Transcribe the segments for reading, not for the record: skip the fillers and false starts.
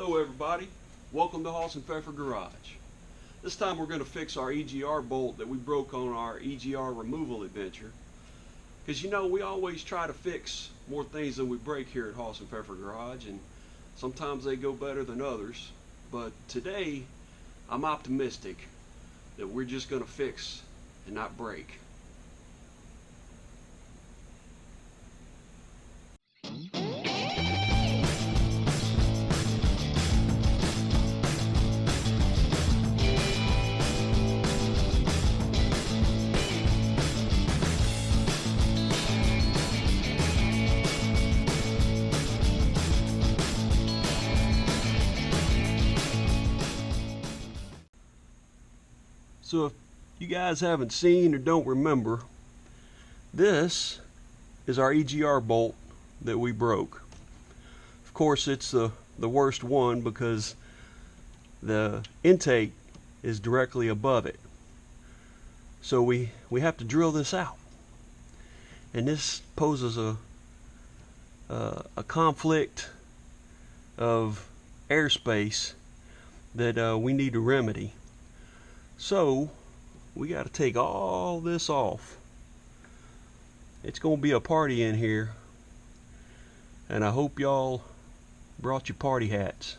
Hello everybody, welcome to Hoss and Pfeffer Garage. This time we're going to fix our EGR bolt that we broke on our EGR removal adventure. Because you know, we always try to fix more things than we break here at Hoss and Pfeffer Garage, and sometimes they go better than others. But today, I'm optimistic that we're just going to fix and not break. So if you guys haven't seen or don't remember, this is our EGR bolt that we broke. Of course, it's the worst one because the intake is directly above it. So we have to drill this out. And this poses a conflict of airspace that we need to remedy. So we got to take all this off. It's going to be a party in here, and I hope y'all brought your party hats.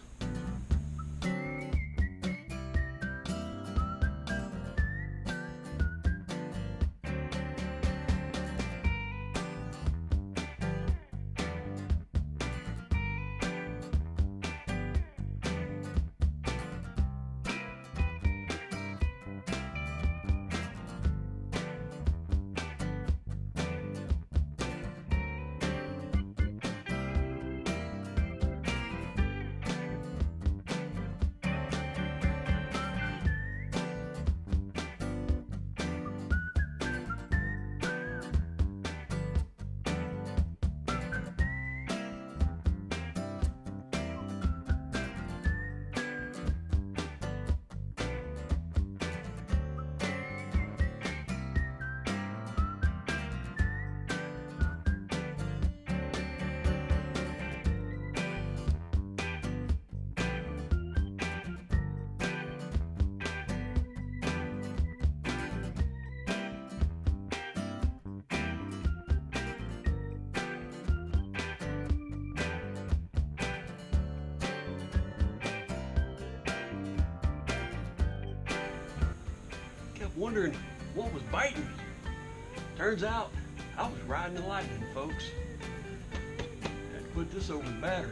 Wondering what was biting me. Turns out I was riding the lightning, folks. Had to put this over the battery.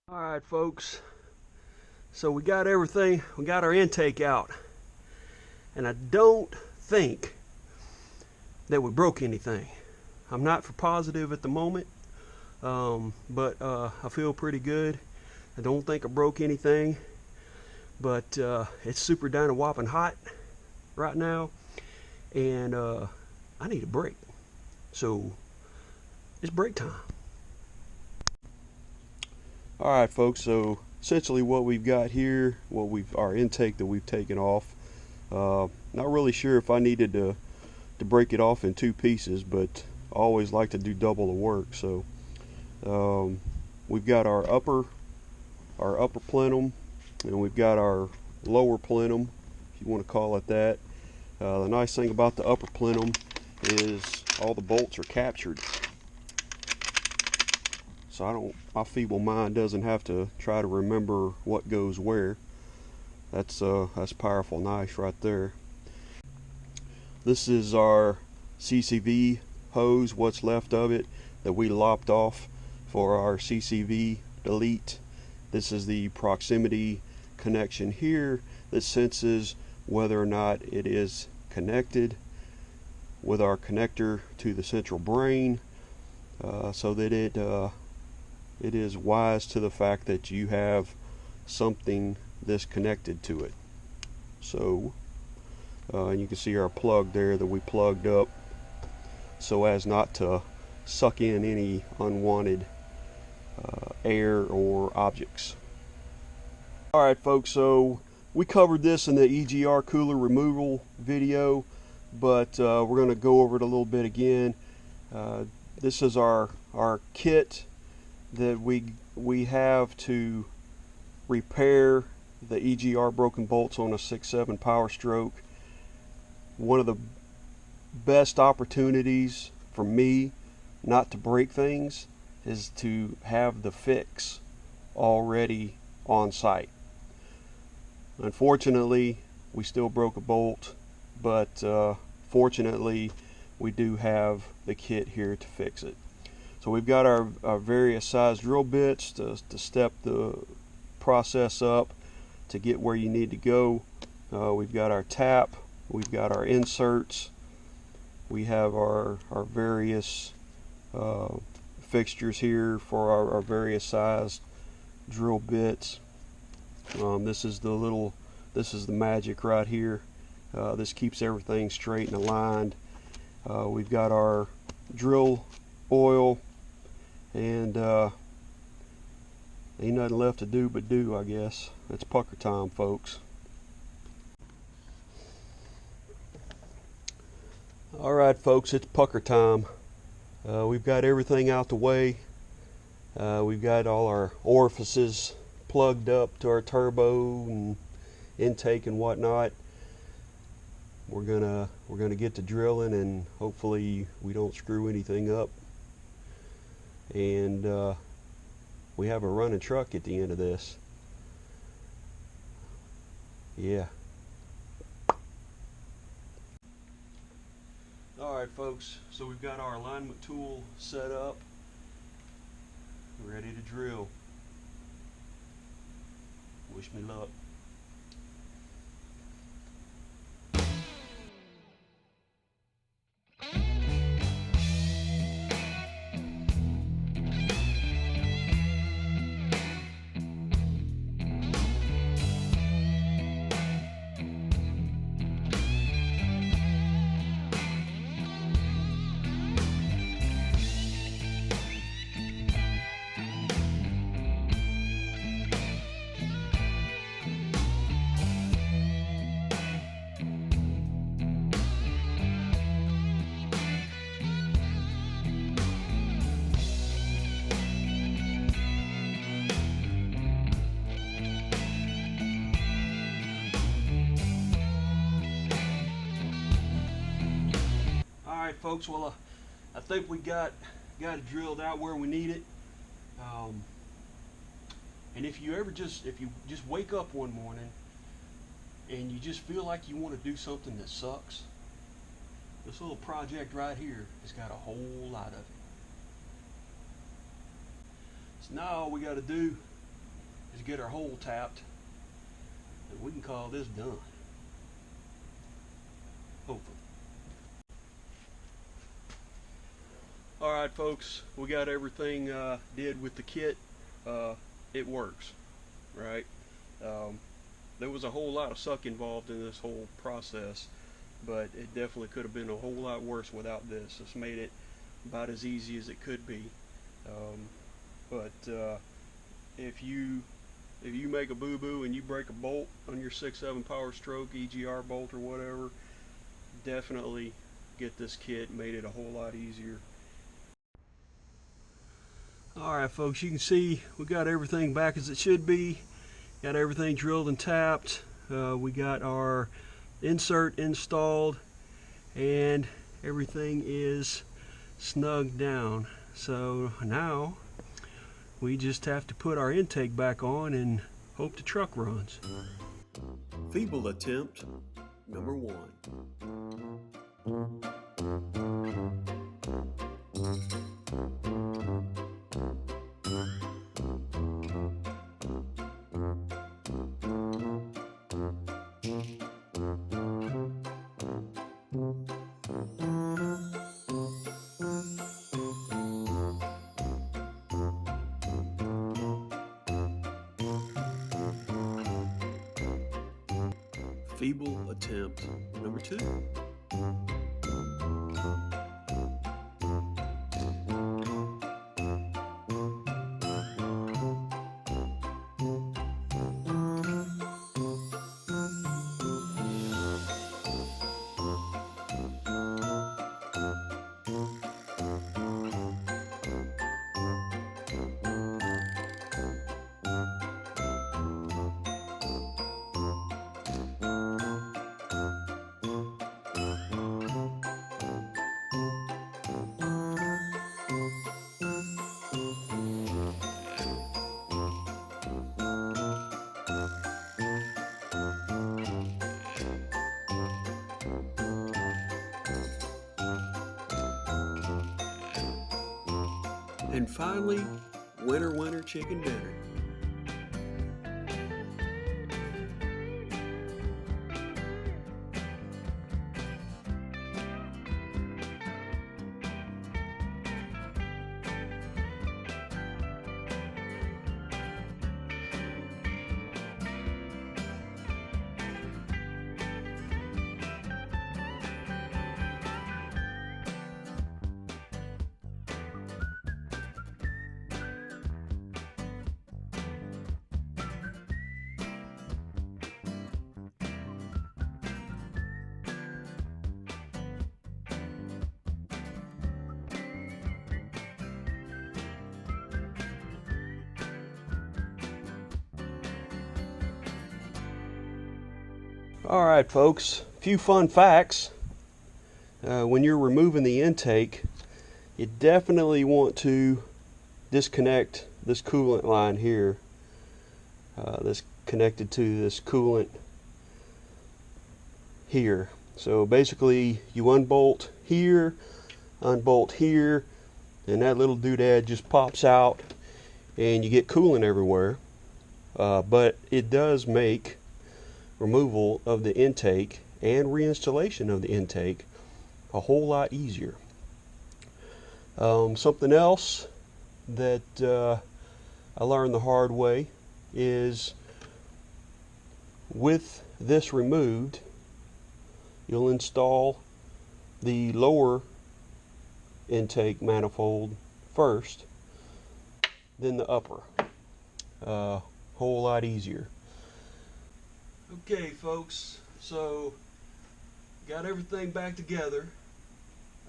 Alright folks, so we got everything, we got our intake out, and I don't think that we broke anything. I'm not for positive at the moment, but I feel pretty good. I don't think I broke anything, but it's super down and whopping hot right now, and I need a break, so it's break time. Alright folks, so essentially what we've got here, our intake that we've taken off, not really sure if I needed to break it off in two pieces, but I always like to do double the work. So we've got our upper plenum, and we've got our lower plenum, if you want to call it that. The nice thing about the upper plenum is all the bolts are captured. So my feeble mind doesn't have to try to remember what goes where. That's powerful nice right there. This is our CCV hose, what's left of it that we lopped off. for our CCV delete. This is the proximity connection here that senses whether or not it is connected with our connector to the central brain, so that it is wise to the fact that you have something that's connected to it. So and you can see our plug there that we plugged up so as not to suck in any unwanted air or objects. Alright folks, so we covered this in the EGR cooler removal video, but we're going to go over it a little bit again. This is our kit that we have to repair the EGR broken bolts on a 6.7 Power Stroke. One of the best opportunities for me not to break things is to have the fix already on site. Unfortunately, we still broke a bolt, but fortunately we do have the kit here to fix it. So we've got our various size drill bits to step the process up to get where you need to go. We've got our tap, we've got our inserts, we have our various fixtures here for our various size drill bits. This is the magic right here. This keeps everything straight and aligned. We've got our drill oil, and ain't nothing left to do but do, I guess. It's pucker time, folks. Alright folks, it's pucker time. We've got everything out the way. We've got all our orifices plugged up to our turbo and intake and whatnot. We're gonna get to drilling, and hopefully we don't screw anything up. And we have a running truck at the end of this. Yeah. Alright folks, so we've got our alignment tool set up, ready to drill. Wish me luck. Alright folks, well I think we got it drilled out where we need it. And if you just wake up one morning and you just feel like you want to do something that sucks, this little project right here has got a whole lot of it. So now all we got to do is get our hole tapped, and we can call this done. Hopefully. Alright folks, we got everything did with the kit. It works, right? There was a whole lot of suck involved in this whole process, but it definitely could have been a whole lot worse without this. It's made it about as easy as it could be. But if you make a boo-boo and you break a bolt on your 6.7 Power Stroke, EGR bolt or whatever, definitely get this kit. Made it a whole lot easier. Alright folks, you can see we got everything back as it should be. Got everything drilled and tapped. We got our insert installed, and everything is snugged down. So now we just have to put our intake back on and hope the truck runs. Feeble attempt number 1. Feeble attempt number 2. And finally, winner chicken dinner. Alright folks, a few fun facts. When you're removing the intake, you definitely want to disconnect this coolant line here. This connected to this coolant here. So basically you unbolt here, and that little doodad just pops out and you get coolant everywhere. But it does make removal of the intake and reinstallation of the intake a whole lot easier. Something else that I learned the hard way is with this removed, you'll install the lower intake manifold first, then the upper. Whole lot easier. Okay folks, so got everything back together,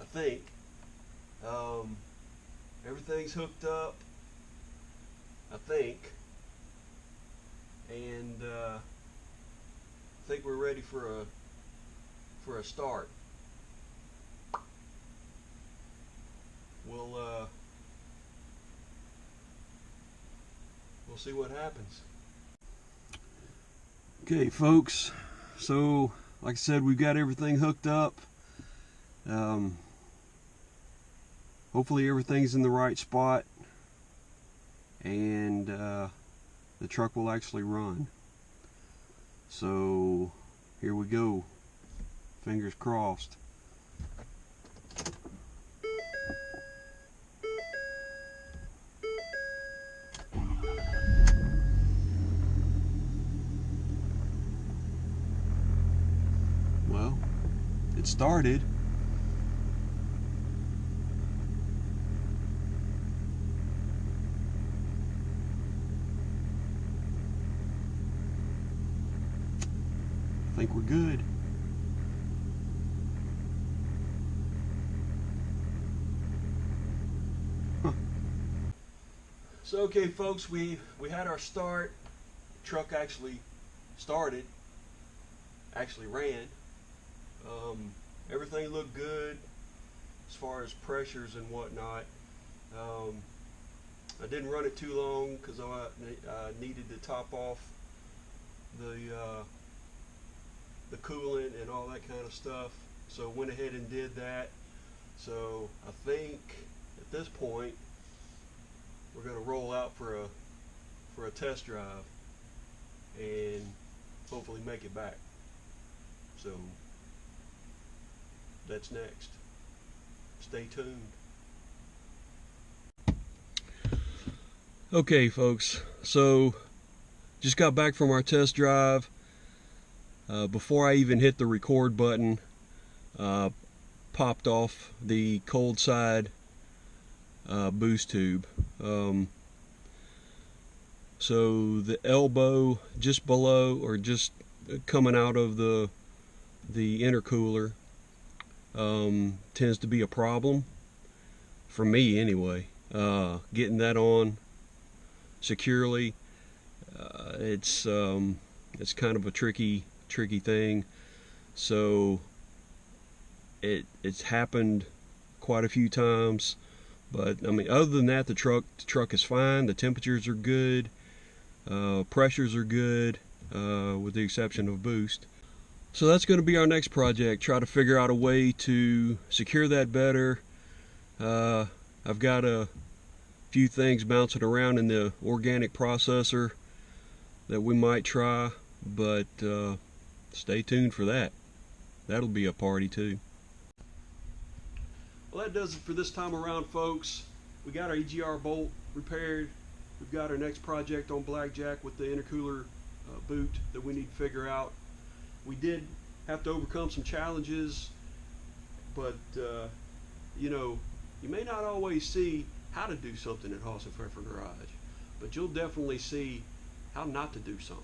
I think. Everything's hooked up, I think, and I think we're ready for a start. We'll see what happens. Okay folks, so like I said, we've got everything hooked up. Hopefully everything's in the right spot and the truck will actually run. So here we go, fingers crossed. Well, it started. I think we're good. Huh. So okay folks, we had our start. The truck actually started, actually ran. Everything looked good as far as pressures and whatnot. I didn't run it too long because I needed to top off the coolant and all that kind of stuff, so went ahead and did that. So I think at this point we're going to roll out for a test drive and hopefully make it back. So that's next. Stay tuned. Okay folks, so just got back from our test drive. before I even hit the record button, popped off the cold side boost tube. So the elbow just below, or just coming out of the intercooler, tends to be a problem for me anyway. Getting that on securely, it's kind of a tricky thing. So it's happened quite a few times, but I mean, other than that, the truck is fine. The temperatures are good, pressures are good, with the exception of boost. So that's going to be our next project, try to figure out a way to secure that better. I've got a few things bouncing around in the organic processor that we might try, but stay tuned for that. That'll be a party too. Well, that does it for this time around, folks. We got our EGR bolt repaired. We've got our next project on Blackjack with the intercooler boot that we need to figure out. We did have to overcome some challenges, but you know, you may not always see how to do something at Hoss and Pfeffer Garage, but you'll definitely see how not to do something.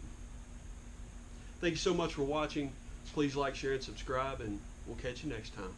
Thank you so much for watching. Please like, share, and subscribe, and we'll catch you next time.